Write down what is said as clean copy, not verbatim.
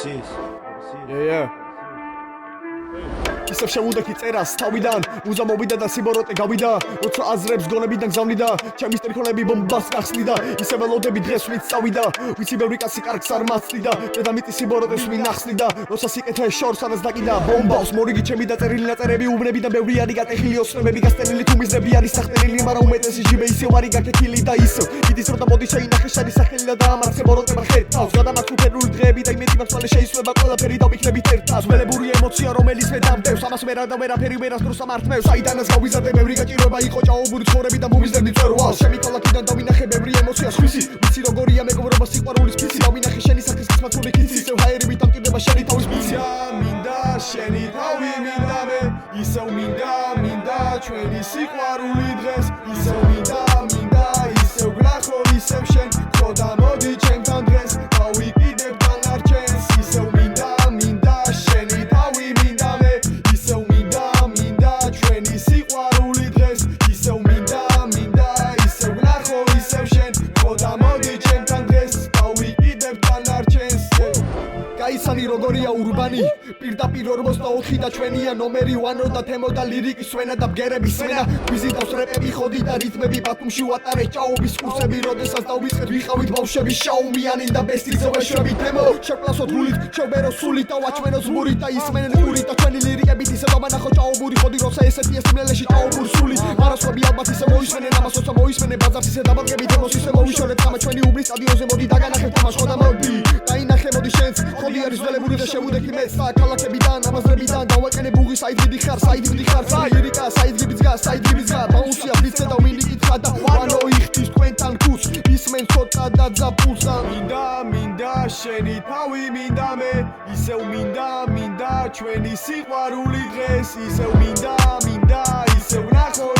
Yeah. ისევ შემუდექი წერას თავიდან უზა მოვიდა და სიბოროტე გავიდა როცა აზრებს გონებიდან გზავნიდა ჩემი სტრიქონები ბომბას გახსნიდა ისევ ველოდები დღეს ვინც წავიდა ვიცი ბევრი კაცი კარგს არ მაცდიდა დედამიწი სიბოროტეს ვინ ახსნიდა როცა სიკეთე შორს ანას დაკიდა ბომბავს მორიგი ჩემი დაწერილი ნაწერები უბნებიდან ბევრი არის გატეხილი ოსნებები გასტენილი თუ მიზნები არის სახტენილი მაგრამ უმეტესი ჟიბე ისევ არის გაკეთილი და ისევ იდის რომ და მოდი შეინახე შენი სახელი და დაამარცხე ბოროტება ხეთავს გადამაქვს უფერული დღეები და იმედი მაქვს მალე შეისვება ყველაფერი და ვიქნებით ერთად ველებური ემოცია რომელიც მე დამდევს ამას მერა და ვერაფერი ვერასდროს ამართმევს საიდანაც გავიზარდე ბევრი გაჭიროება იყო ჭაობური ცხოვრები და მოვიზრდი მწვერვალს ჩემი ქალაქიდან დავინახე ბევრი ემოცია სხვისი ვიცი როგორია მეგობრობა სიყვარულის ფიცი დავინახე შენი სახის გისმათული კიცი ისევ ჰაერები დამტირდება შენი თავის ფიცი მინდა შენი თავი მინდა მე ისევ მინდა ჩვენი სიყვარული დღეს ისევ მინდა ისევ გნახო ისევ შენ ხო და მოდი ჩემთან დღეს გავიკიდებ დანარჩენს ისევ მინდა შენი თავი მინდა მე ისევ მინდა ჩვენი სიყვარული დღეს ისევ მინდა ისევ გნახო ისევ შენ ხო და მოდი ჩემთან დღეს გავიკიდებ დანარჩენს გაიცანი როგორია ურბანი პირდაპირ 44 და ჩვენია ნომერი 1 და თემო და ლირიკის სვენა და ბგერების სვენა ვიზიტავს რეპები ხოდი და რითმები ბათუმში ვატარეთ ჭაობის კურსები როდესაც დავიწყეთ ვიყავით ბავშვები შაუმიანი და ბესტი ზოვეშვები თემო შეკლასოთ გულით შევბერო სულით და ვაჩვენო ზმურით და ისმენენ ყურით და ჩვენი ლირიკებით ისე დავანახო ჭაობური ხოდი როცა ესეთი ესმელეში ჭაობური სული მარასვები ალბათ ისე მოისმენენ ამას როცა მოისმენენ ბაზარს ისე დაბალგებით თემოს ისე მოვიშორეთ თამა ჩვენი უბნის სტადიონზე მოდი დაგანახეთ თამაშს ხო და მოდი დაინახე მოდი შენც ხოდი არის ველებური და შევუდექი მეც და ქალაქებიდან ამაზრებიდან დავაყენე ბუღი საიდიდი ხარ ლირიკა საიდგიბის გა ბაუნსია ფიცე და მინიკითხა და ვანო იხდის თქვენთან ქუს ისმენ ცოტა და ძაფულსა მინდა შენი თავი მინდა მე ისევ მინდა ჩვენი სიყვარული დღეს ისევ მინდა ისევ ნახო